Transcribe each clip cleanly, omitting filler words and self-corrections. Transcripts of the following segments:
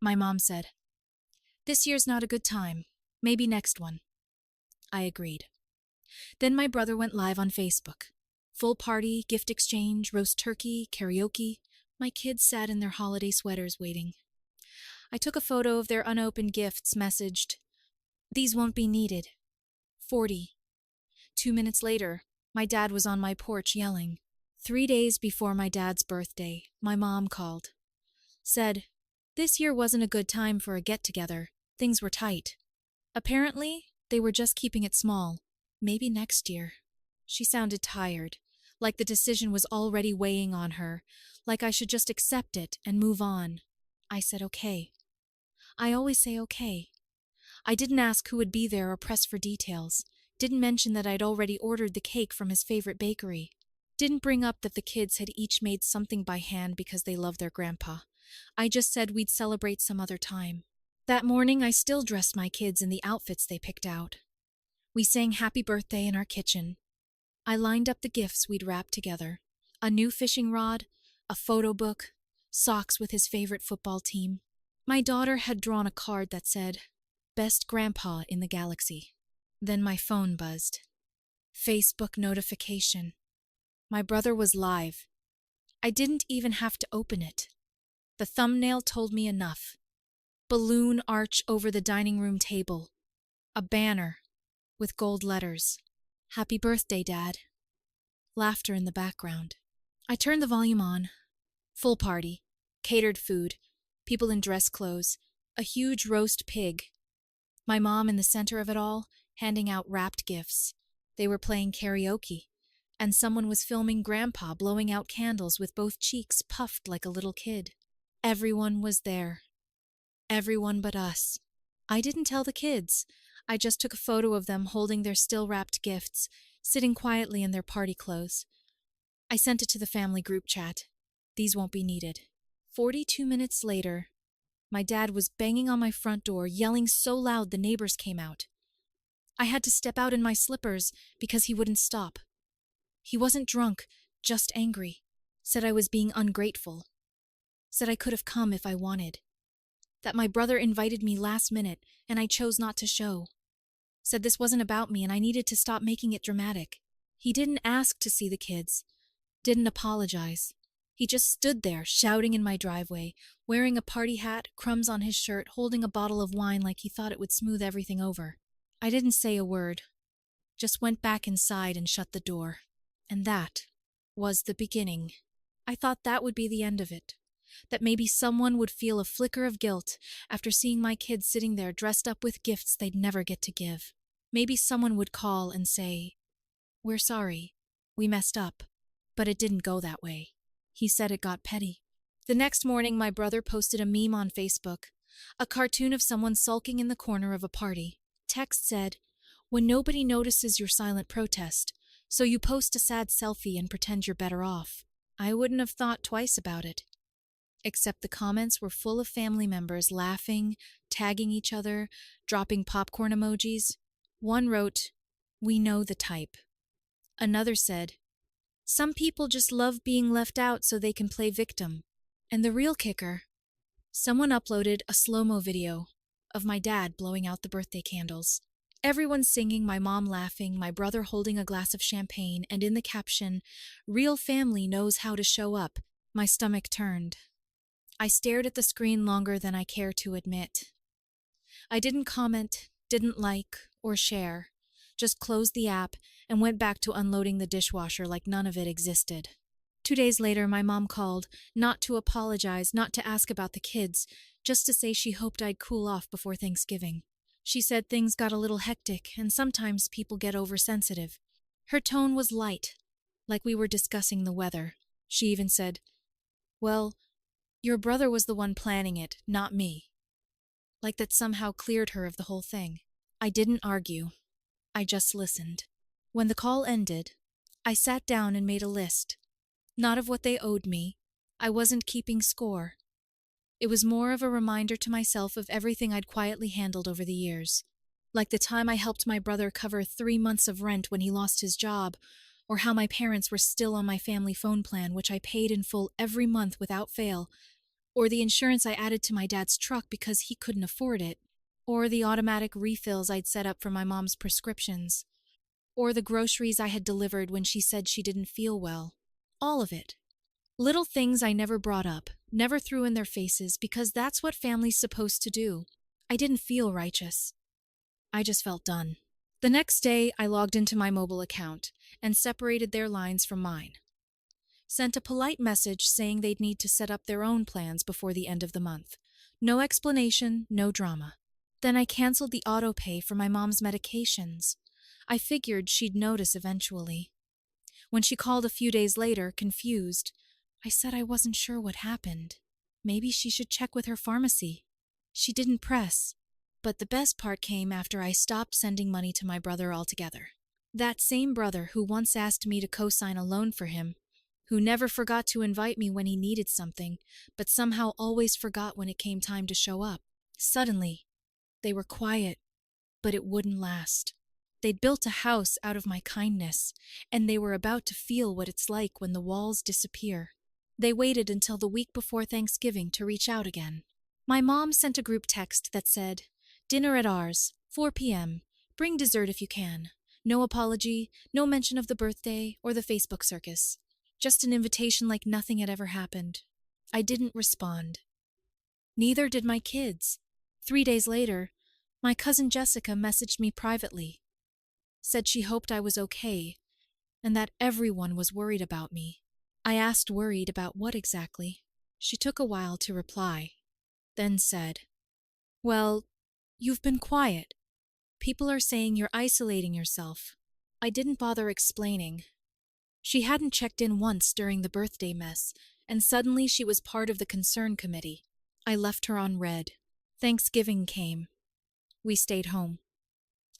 My mom said, "This year's not a good time. Maybe next one." I agreed. Then my brother went live on Facebook. Full party, gift exchange, roast turkey, karaoke. My kids sat in their holiday sweaters waiting. I took a photo of their unopened gifts, messaged, "These won't be needed. 40. 2 minutes later, my dad was on my porch yelling. 3 days before my dad's birthday, my mom called. Said, this year wasn't a good time for a get-together. Things were tight. Apparently, they were just keeping it small. Maybe next year. She sounded tired, like the decision was already weighing on her, like I should just accept it and move on. I said okay. I always say okay. I didn't ask who would be there or press for details. Didn't mention that I'd already ordered the cake from his favorite bakery. Didn't bring up that the kids had each made something by hand because they love their grandpa. I just said we'd celebrate some other time. That morning, I still dressed my kids in the outfits they picked out. We sang happy birthday in our kitchen. I lined up the gifts we'd wrapped together. A new fishing rod, a photo book, socks with his favorite football team. My daughter had drawn a card that said, "Best Grandpa in the Galaxy." Then my phone buzzed. Facebook notification. My brother was live. I didn't even have to open it. The thumbnail told me enough. Balloon arch over the dining room table. A banner with gold letters. "Happy birthday, Dad." Laughter in the background. I turned the volume on. Full party. Catered food. People in dress clothes. A huge roast pig. My mom in the center of it all, handing out wrapped gifts. They were playing karaoke. And someone was filming Grandpa blowing out candles with both cheeks puffed like a little kid. Everyone was there. Everyone but us. I didn't tell the kids. I just took a photo of them holding their still-wrapped gifts, sitting quietly in their party clothes. I sent it to the family group chat. These won't be needed. 42 minutes later, my dad was banging on my front door, yelling so loud the neighbors came out. I had to step out in my slippers because he wouldn't stop. He wasn't drunk, just angry. Said I was being ungrateful. Said I could have come if I wanted. That my brother invited me last minute and I chose not to show. Said this wasn't about me and I needed to stop making it dramatic. He didn't ask to see the kids. Didn't apologize. He just stood there, shouting in my driveway, wearing a party hat, crumbs on his shirt, holding a bottle of wine like he thought it would smooth everything over. I didn't say a word. Just went back inside and shut the door. And that was the beginning. I thought that would be the end of it. That maybe someone would feel a flicker of guilt after seeing my kids sitting there dressed up with gifts they'd never get to give. Maybe someone would call and say, "We're sorry. We messed up." But it didn't go that way. He said it got petty. The next morning, my brother posted a meme on Facebook, a cartoon of someone sulking in the corner of a party. Text said, "When nobody notices your silent protest, so you post a sad selfie and pretend you're better off." I wouldn't have thought twice about it. Except the comments were full of family members laughing, tagging each other, dropping popcorn emojis. One wrote, "We know the type." Another said, "Some people just love being left out so they can play victim." And the real kicker, someone uploaded a slow-mo video of my dad blowing out the birthday candles. Everyone singing, my mom laughing, my brother holding a glass of champagne, and in the caption, "Real family knows how to show up." My stomach turned. I stared at the screen longer than I care to admit. I didn't comment, didn't like, or share. Just closed the app and went back to unloading the dishwasher like none of it existed. 2 days later, my mom called, not to apologize, not to ask about the kids, just to say she hoped I'd cool off before Thanksgiving. She said things got a little hectic and sometimes people get oversensitive. Her tone was light, like we were discussing the weather. She even said, "Well, your brother was the one planning it, not me." Like that somehow cleared her of the whole thing. I didn't argue. I just listened. When the call ended, I sat down and made a list. Not of what they owed me. I wasn't keeping score. It was more of a reminder to myself of everything I'd quietly handled over the years. Like the time I helped my brother cover 3 months of rent when he lost his job, or how my parents were still on my family phone plan, which I paid in full every month without fail, or the insurance I added to my dad's truck because he couldn't afford it, or the automatic refills I'd set up for my mom's prescriptions, or the groceries I had delivered when she said she didn't feel well. All of it. Little things I never brought up, never threw in their faces because that's what family's supposed to do. I didn't feel righteous. I just felt done. The next day, I logged into my mobile account and separated their lines from mine. Sent a polite message saying they'd need to set up their own plans before the end of the month. No explanation, no drama. Then I canceled the autopay for my mom's medications. I figured she'd notice eventually. When she called a few days later, confused, I said I wasn't sure what happened. Maybe she should check with her pharmacy. She didn't press. But the best part came after I stopped sending money to my brother altogether. That same brother who once asked me to co-sign a loan for him, who never forgot to invite me when he needed something, but somehow always forgot when it came time to show up. Suddenly, they were quiet, but it wouldn't last. They'd built a house out of my kindness, and they were about to feel what it's like when the walls disappear. They waited until the week before Thanksgiving to reach out again. My mom sent a group text that said, "Dinner at ours, 4 p.m. Bring dessert if you can. No apology, no mention of the birthday or the Facebook circus. Just an invitation like nothing had ever happened." I didn't respond. Neither did my kids. 3 days later, my cousin Jessica messaged me privately. Said she hoped I was okay, and that everyone was worried about me. I asked worried about what exactly. She took a while to reply, then said, "Well, you've been quiet. People are saying you're isolating yourself." I didn't bother explaining. She hadn't checked in once during the birthday mess, and suddenly she was part of the concern committee. I left her on red. Thanksgiving came. We stayed home.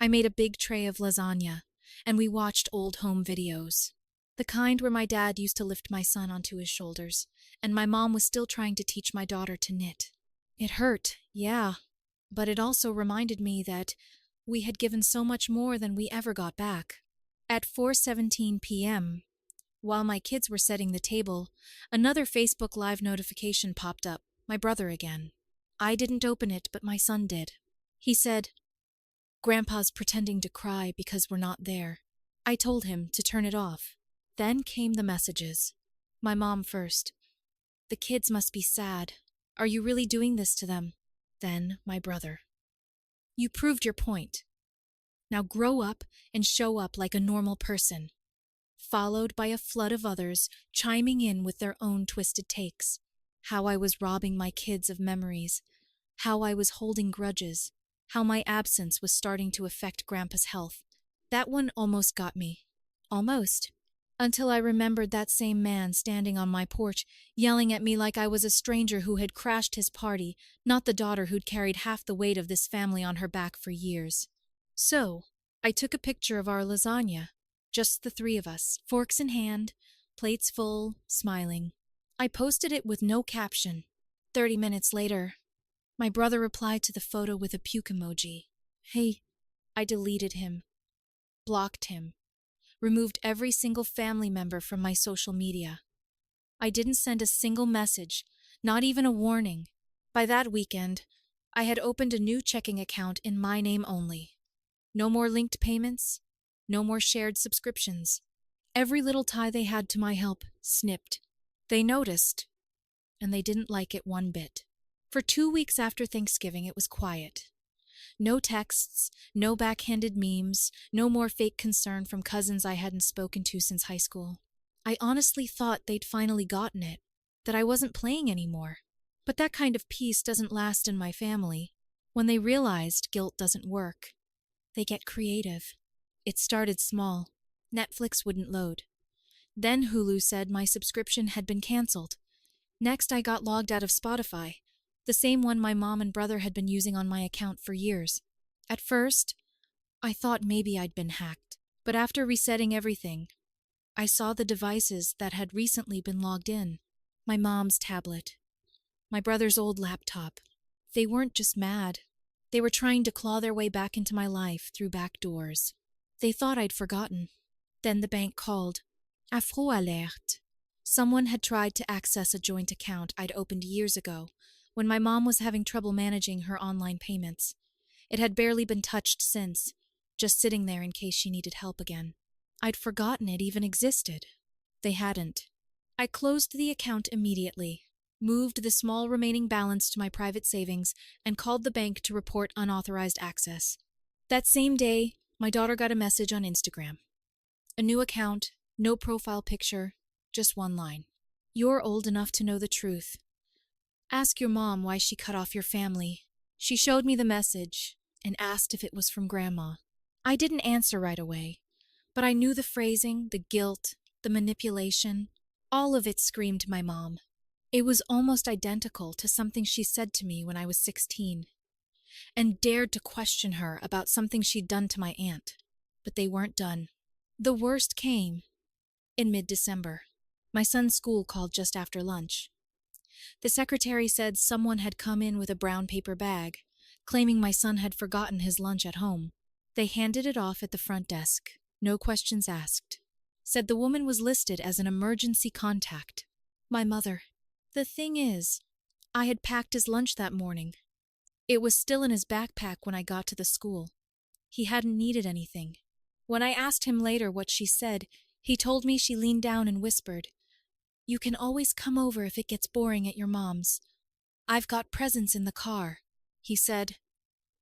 I made a big tray of lasagna, and we watched old home videos. The kind where my dad used to lift my son onto his shoulders, and my mom was still trying to teach my daughter to knit. It hurt, yeah, but it also reminded me that we had given so much more than we ever got back. At 4:17 p.m., while my kids were setting the table, another Facebook Live notification popped up, my brother again. I didn't open it, but my son did. He said, "Grandpa's pretending to cry because we're not there." I told him to turn it off. Then came the messages. My mom first. "The kids must be sad. Are you really doing this to them?" Then my brother. "You proved your point. Now grow up and show up like a normal person." Followed by a flood of others chiming in with their own twisted takes. How I was robbing my kids of memories. How I was holding grudges. How my absence was starting to affect Grandpa's health. That one almost got me. Almost. Until I remembered that same man standing on my porch, yelling at me like I was a stranger who had crashed his party, not the daughter who'd carried half the weight of this family on her back for years. So, I took a picture of our lasagna. Just the three of us, forks in hand, plates full, smiling. I posted it with no caption. 30 minutes later, my brother replied to the photo with a puke emoji. Hey, I deleted him. Blocked him. Removed every single family member from my social media. I didn't send a single message, not even a warning. By that weekend, I had opened a new checking account in my name only. No more linked payments, no more shared subscriptions. Every little tie they had to my help snipped. They noticed, and they didn't like it one bit. For 2 weeks after Thanksgiving, it was quiet. No texts, no backhanded memes, no more fake concern from cousins I hadn't spoken to since high school. I honestly thought they'd finally gotten it, that I wasn't playing anymore. But that kind of peace doesn't last in my family. When they realized guilt doesn't work, they get creative. It started small. Netflix wouldn't load. Then Hulu said my subscription had been canceled. Next, I got logged out of Spotify, the same one my mom and brother had been using on my account for years. At first, I thought maybe I'd been hacked. But after resetting everything, I saw the devices that had recently been logged in. My mom's tablet. My brother's old laptop. They weren't just mad. They were trying to claw their way back into my life through back doors. They thought I'd forgotten. Then the bank called. Afro alert. Someone had tried to access a joint account I'd opened years ago when my mom was having trouble managing her online payments. It had barely been touched since, just sitting there in case she needed help again. I'd forgotten it even existed. They hadn't. I closed the account immediately, moved the small remaining balance to my private savings, and called the bank to report unauthorized access. That same day, my daughter got a message on Instagram. A new account, no profile picture, just one line. "You're old enough to know the truth. Ask your mom why she cut off your family." She showed me the message and asked if it was from Grandma. I didn't answer right away, but I knew the phrasing, the guilt, the manipulation. All of it screamed my mom. It was almost identical to something she said to me when I was 16, and dared to question her about something she'd done to my aunt. But they weren't done. The worst came in mid-December. My son's school called just after lunch. The secretary said someone had come in with a brown paper bag, claiming my son had forgotten his lunch at home. They handed it off at the front desk, no questions asked. Said the woman was listed as an emergency contact. My mother. The thing is, I had packed his lunch that morning. It was still in his backpack when I got to the school. He hadn't needed anything. When I asked him later what she said, he told me she leaned down and whispered, "You can always come over if it gets boring at your mom's. I've got presents in the car." He said,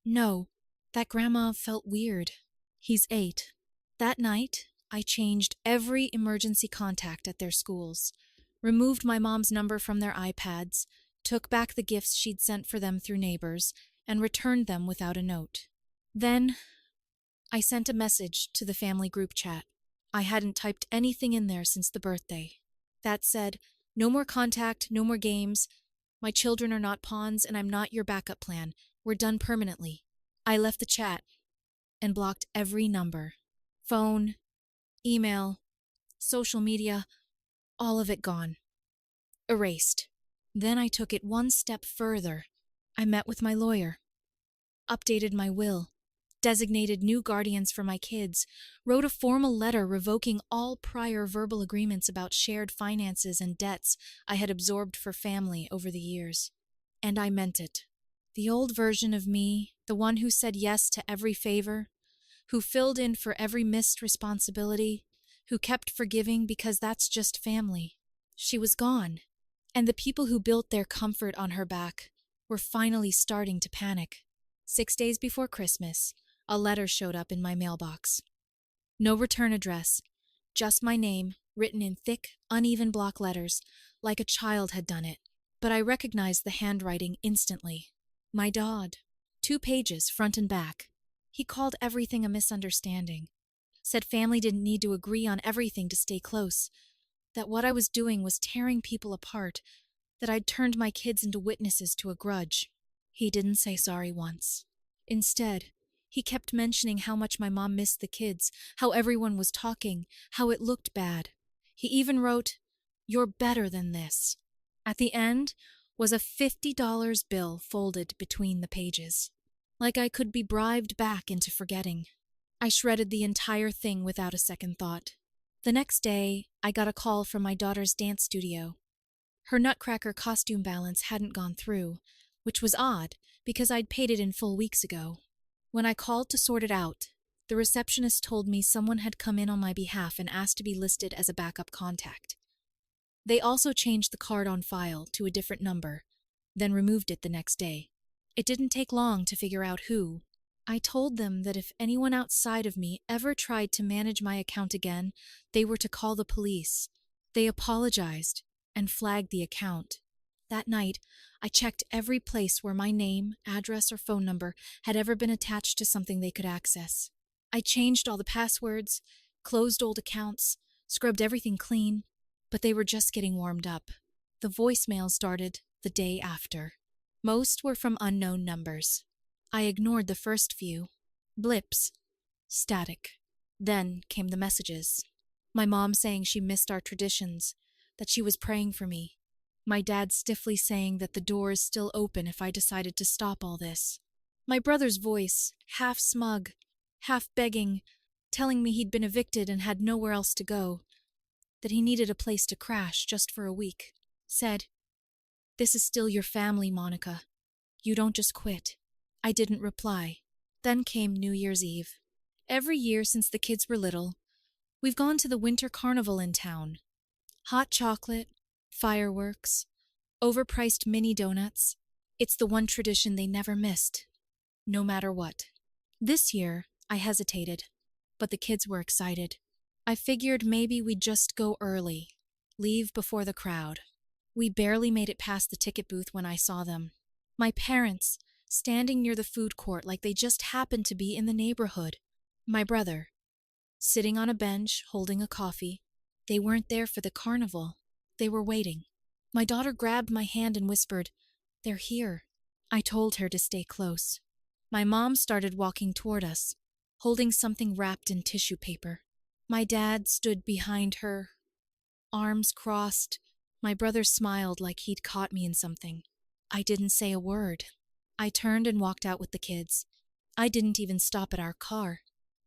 "No, that Grandma felt weird." He's 8. That night, I changed every emergency contact at their schools, removed my mom's number from their iPads, took back the gifts she'd sent for them through neighbors, and returned them without a note. Then, I sent a message to the family group chat. I hadn't typed anything in there since the birthday. That said, "No more contact, no more games. My children are not pawns, and I'm not your backup plan. We're done permanently." I left the chat and blocked every number. Phone, email, social media, all of it gone. Erased. Then I took it one step further. I met with my lawyer, updated my will, designated new guardians for my kids, wrote a formal letter revoking all prior verbal agreements about shared finances and debts I had absorbed for family over the years. And I meant it. The old version of me, the one who said yes to every favor, who filled in for every missed responsibility, who kept forgiving because that's just family. She was gone, and the people who built their comfort on her back were finally starting to panic. 6 days before Christmas, a letter showed up in my mailbox. No return address, just my name, written in thick, uneven block letters, like a child had done it. But I recognized the handwriting instantly. My dad. 2 pages, front and back. He called everything a misunderstanding. Said family didn't need to agree on everything to stay close. That what I was doing was tearing people apart. That I'd turned my kids into witnesses to a grudge. He didn't say sorry once. Instead, he kept mentioning how much my mom missed the kids, how everyone was talking, how it looked bad. He even wrote, "You're better than this." At the end was a $50 bill folded between the pages. Like I could be bribed back into forgetting. I shredded the entire thing without a second thought. The next day, I got a call from my daughter's dance studio. Her Nutcracker costume balance hadn't gone through, which was odd because I'd paid it in full weeks ago. When I called to sort it out, the receptionist told me someone had come in on my behalf and asked to be listed as a backup contact. They also changed the card on file to a different number, then removed it the next day. It didn't take long to figure out who. I told them that if anyone outside of me ever tried to manage my account again, they were to call the police. They apologized and flagged the account. That night, I checked every place where my name, address, or phone number had ever been attached to something they could access. I changed all the passwords, closed old accounts, scrubbed everything clean, but they were just getting warmed up. The voicemail started the day after. Most were from unknown numbers. I ignored the first few. Blips. Static. Then came the messages. My mom saying she missed our traditions, that she was praying for me. My dad stiffly saying that the door is still open if I decided to stop all this. My brother's voice, half smug, half begging, telling me he'd been evicted and had nowhere else to go. that he needed a place to crash just for a week. Said, "This is still your family, Monica. You don't just quit." I didn't reply. Then came New Year's Eve. Every year since the kids were little, we've gone to the winter carnival in town. Hot chocolate, fireworks, overpriced mini donuts. It's the one tradition they never missed, no matter what. This year, I hesitated, but the kids were excited. I figured maybe we'd just go early, leave before the crowd. We barely made it past the ticket booth when I saw them. My parents, standing near the food court like they just happened to be in the neighborhood. My brother, sitting on a bench holding a coffee. They weren't there for the carnival. They were waiting. My daughter grabbed my hand and whispered, "They're here." I told her to stay close. My mom started walking toward us, holding something wrapped in tissue paper. My dad stood behind her, arms crossed. My brother smiled like he'd caught me in something. I didn't say a word. I turned and walked out with the kids. I didn't even stop at our car.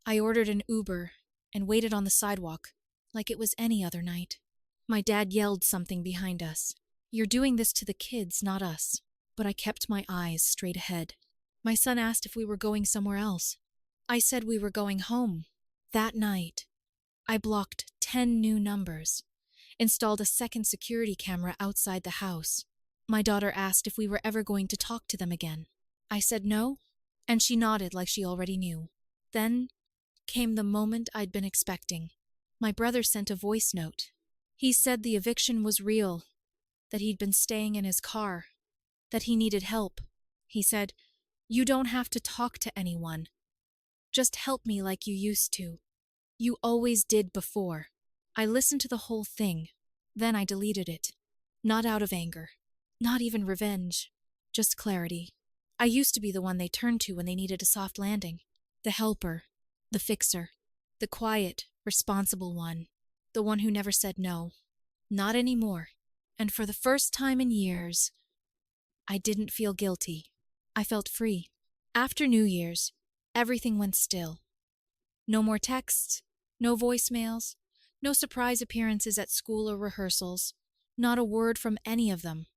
I ordered an Uber and waited on the sidewalk like it was any other night. My dad yelled something behind us. "You're doing this to the kids, not us." But I kept my eyes straight ahead. My son asked if we were going somewhere else. I said we were going home. That night, I blocked 10 new numbers, installed a second security camera outside the house. My daughter asked if we were ever going to talk to them again. I said no, and she nodded like she already knew. Then came the moment I'd been expecting. My brother sent a voice note. He said the eviction was real, that he'd been staying in his car, that he needed help. He said, "You don't have to talk to anyone. Just help me like you used to. You always did before." I listened to the whole thing. Then I deleted it. Not out of anger. Not even revenge. Just clarity. I used to be the one they turned to when they needed a soft landing. The helper. The fixer. The quiet, responsible one. The one who never said no. Not anymore. And for the first time in years, I didn't feel guilty. I felt free. After New Year's, everything went still. No more texts, no voicemails, no surprise appearances at school or rehearsals, not a word from any of them.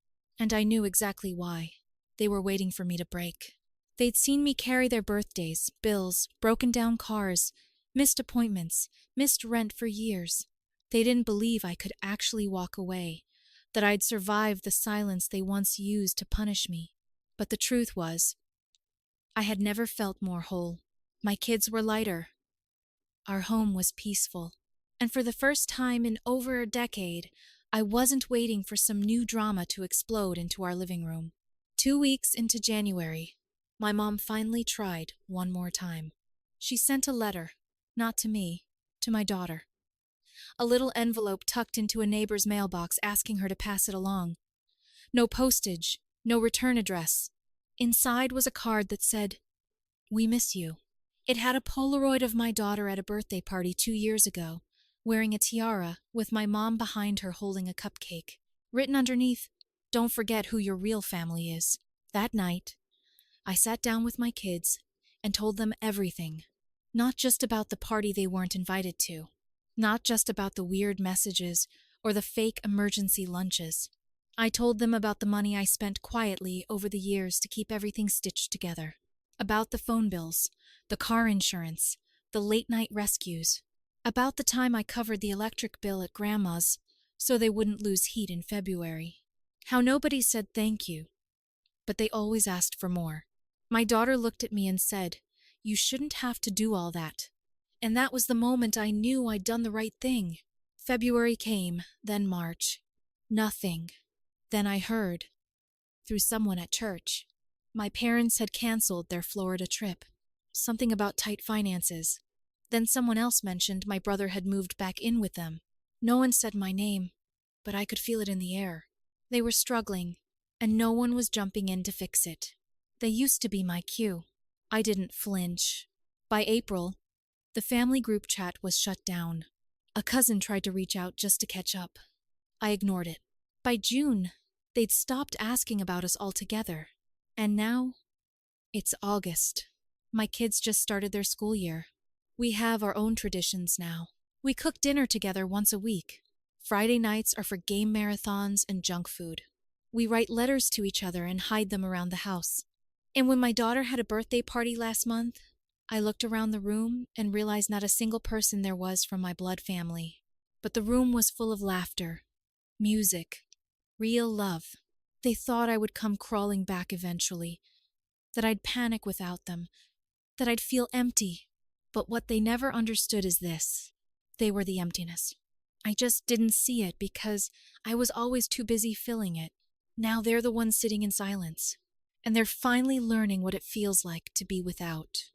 And I knew exactly why. They were waiting for me to break. They'd seen me carry their birthdays, bills, broken down cars, missed appointments, missed rent for years. They didn't believe I could actually walk away, that I'd survived the silence they once used to punish me. But the truth was, I had never felt more whole. My kids were lighter. Our home was peaceful. And for the first time in over a decade, I wasn't waiting for some new drama to explode into our living room. 2 weeks into January, my mom finally tried one more time. She sent a letter, not to me, to my daughter. A little envelope tucked into a neighbor's mailbox asking her to pass it along. No postage, no return address. Inside was a card that said, "We miss you." It had a Polaroid of my daughter at a birthday party 2 years ago, wearing a tiara with my mom behind her holding a cupcake. Written underneath, "Don't forget who your real family is." That night, I sat down with my kids and told them everything. Not just about the party they weren't invited to. Not just about the weird messages or the fake emergency lunches. I told them about the money I spent quietly over the years to keep everything stitched together. About the phone bills, the car insurance, the late-night rescues. About the time I covered the electric bill at Grandma's so they wouldn't lose heat in February. How nobody said thank you, but they always asked for more. My daughter looked at me and said, "You shouldn't have to do all that." And that was the moment I knew I'd done the right thing. February came, then March. Nothing. Then I heard, through someone at church, my parents had canceled their Florida trip. Something about tight finances. Then someone else mentioned my brother had moved back in with them. No one said my name, but I could feel it in the air. They were struggling, and no one was jumping in to fix it. They used to be my cue. I didn't flinch. By April, the family group chat was shut down. A cousin tried to reach out just to catch up. I ignored it. By June, they'd stopped asking about us altogether. And now, it's August. My kids just started their school year. We have our own traditions now. We cook dinner together once a week. Friday nights are for game marathons and junk food. We write letters to each other and hide them around the house. And when my daughter had a birthday party last month, I looked around the room and realized not a single person there was from my blood family. But the room was full of laughter, music, real love. They thought I would come crawling back eventually, that I'd panic without them, that I'd feel empty. But what they never understood is this: they were the emptiness. I just didn't see it because I was always too busy filling it. Now they're the ones sitting in silence, and they're finally learning what it feels like to be without.